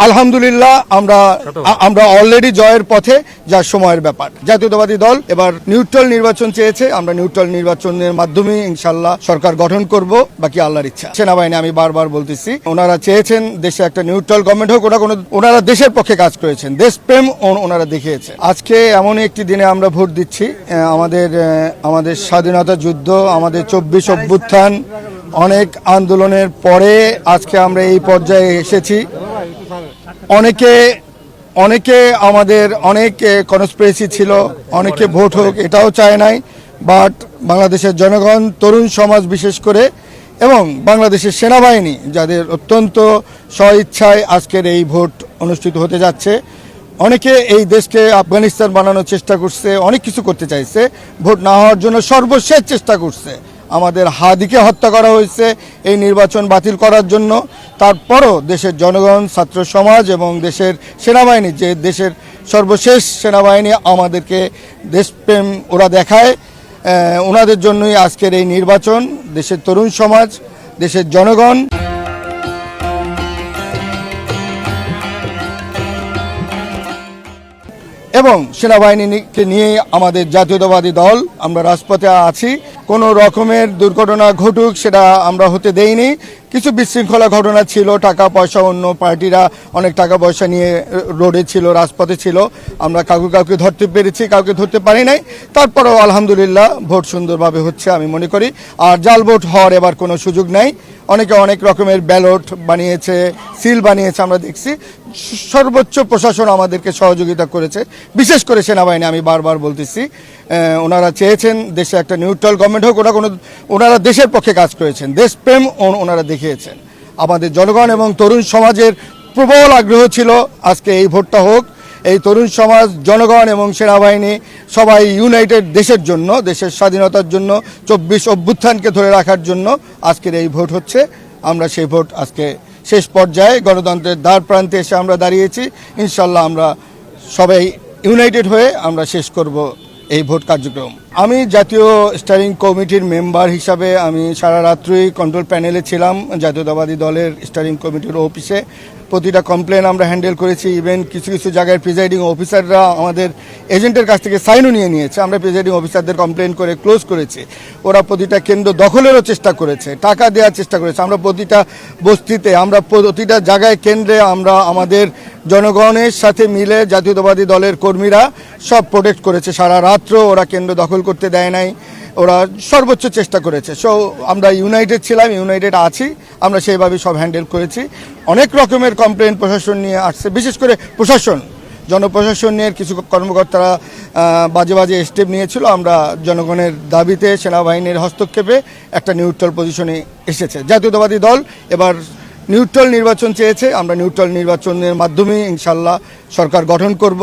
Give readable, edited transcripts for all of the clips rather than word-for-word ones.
আলহামদুলিল্লাহ আমরা অলরেডি জয়ের পথে, যা সময়ের ব্যাপার। জাতীয়তাবাদী দল এবার নিউট্রাল নির্বাচন চেয়েছে, আমরা নিউট্রাল নির্বাচনের মাধ্যমে ইনশাল্লাহ সরকার গঠন করব, বাকি আল্লাহর ইচ্ছা। সেনাবাহিনী আমি বারবার বলতেছি, ওনারা চেয়েছেন দেশে একটা নিউট্রাল গভর্নমেন্ট হোক, ওনারা দেশের পক্ষে কাজ করেছেন, দেশপ্রেম ওনারা দেখিয়েছেন। আজকে এমন একটি দিনে আমরা ভোট দিচ্ছি, আমাদের স্বাধীনতা যুদ্ধ, আমাদের 24 অভ্যুত্থান, অনেক আন্দোলনের পরে আজকে আমরা এই পর্যায়ে এসেছি। অনেকে আমাদের অনেক কনস্পিরেসি ছিল, অনেকে ভোট হোক এটাও চায় নাই, বাট বাংলাদেশের জনগণ, তরুণ সমাজ বিশেষ করে, এবং বাংলাদেশের সেনাবাহিনী যাদের অত্যন্ত স্বইচ্ছায় আজকের এই ভোট অনুষ্ঠিত হতে যাচ্ছে। অনেকে এই দেশকে আফগানিস্তান বানানোর চেষ্টা করছে, অনেক কিছু করতে চাইছে, ভোট না হওয়ার জন্য সর্বশেষ চেষ্টা করছে। আমাদের হাদিকে হত্যা করা হয়েছে এই নির্বাচন বাতিল করার জন্য। তারপরও দেশের জনগণ, ছাত্র সমাজ এবং দেশের সেনাবাহিনী, যে দেশের সর্বশেষ সেনাবাহিনী, আমাদেরকে দেশপ্রেম ওরা দেখায়। ওনাদের জন্যই আজকের এই নির্বাচন। দেশের তরুণ সমাজ, দেশের জনগণ এবং সেনাবাহিনীকে নিয়ে আমাদের জাতীয়তাবাদী দল, আমরা রাজপথে আছি। কোনো রকমের দুর্ঘটনা ঘটুক সেটা আমরা হতে দেইনি। কিছু বিশৃঙ্খলা ঘটনা ছিল, টাকা পয়সা, অন্য পার্টিরা অনেক টাকা পয়সা নিয়ে রোডে ছিল, রাজপথে ছিল। আমরা কাউকে ধরতে পেরেছি, কাউকে ধরতে পারি নাই। তারপরেও আলহামদুলিল্লাহ ভোট সুন্দরভাবে হচ্ছে আমি মনে করি। আর জাল ভোট হওয়ার এবার কোনো সুযোগ নাই। অনেকে অনেক রকমের ব্যালট বানিয়েছে, সিল বানিয়েছে, আমরা দেখছি। সর্বোচ্চ প্রশাসন আমাদেরকে সহযোগিতা করেছে, বিশেষ করে সেনাবাহিনী আমি বারবার বলতেছি। ওনারা চেয়েছেন দেশে একটা নিউট্রাল গভর্নমেন্ট হোক, ওনারা দেশের পক্ষে কাজ করেছেন, দেশপ্রেম ওনারা দেখিয়েছেন। আমাদের জনগণ এবং তরুণ সমাজের প্রবল আগ্রহ ছিল আজকে এই ভোটটা হোক। এই তরুণ সমাজ, জনগণ এবং সেনাবাহিনী সবাই ইউনাইটেড দেশের জন্য, দেশের স্বাধীনতার জন্য, 24 অভ্যুত্থানকে ধরে রাখার জন্য আজকের এই ভোট হচ্ছে। আমরা সেই ভোট আজকে শেষ পর্যায়ে গণতন্ত্রের দ্বার প্রান্তে এসে আমরা দাঁড়িয়েছি। ইনশাল্লাহ আমরা সবাই ইউনাইটেড হয়ে আমরা শেষ করব এই ভোট কার্যক্রম। আমি জাতীয় স্টিয়ারিং কমিটির মেম্বার হিসাবে আমি সারা রাত্রি কন্ট্রোল প্যানেলে ছিলাম, জাতীয়তাবাদী দলের স্টিয়ারিং কমিটির অফিসে। প্রতিটা কমপ্লেন আমরা হ্যান্ডেল করেছি। ইভেন কিছু জায়গায় প্রিজাইডিং অফিসাররা আমাদের এজেন্টের কাছ থেকে সাইনও নিয়ে নিয়েছে। আমরা প্রিজাইডিং অফিসারদের কমপ্লেন করে ক্লোজ করেছি। ওরা প্রতিটা কেন্দ্র দখলেরও চেষ্টা করেছে, টাকা দেওয়ার চেষ্টা করেছে। আমরা প্রতিটা বস্তিতে, আমরা প্রতিটা জায়গায়, কেন্দ্রে আমরা আমাদের জনগণের সাথে মিলে জাতীয়তাবাদী দলের কর্মীরা সব প্রোটেক্ট করেছে। সারা রাত্র ওরা কেন্দ্র দখল করতে দেয় নাই, ওরা সর্বোচ্চ চেষ্টা করেছে। সো আমরা ইউনাইটেড ছিলাম, ইউনাইটেড আছি, আমরা সেইভাবে সব হ্যান্ডেল করেছি। অনেক রকমের কমপ্লেন প্রশাসন নিয়ে আসছে, বিশেষ করে প্রশাসন, জনপ্রশাসন নিয়ে কিছু কর্মকর্তারা বাজে স্টেপ নিয়েছিল। আমরা জনগণের দাবিতে, সেনাবাহিনীর হস্তক্ষেপে একটা নিউট্রাল পজিশনে এসেছে। জাতীয়তাবাদী দল এবার নিউট্রাল নির্বাচন চেয়েছে, আমরা নিউট্রাল নির্বাচনের মাধ্যমে ইনশাল্লাহ সরকার গঠন করব,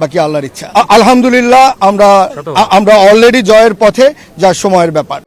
বাকি আল্লাহর ইচ্ছা। আলহামদুলিল্লাহ আমরা অলরেডি জয়ের পথে, যা সময়ের ব্যাপার।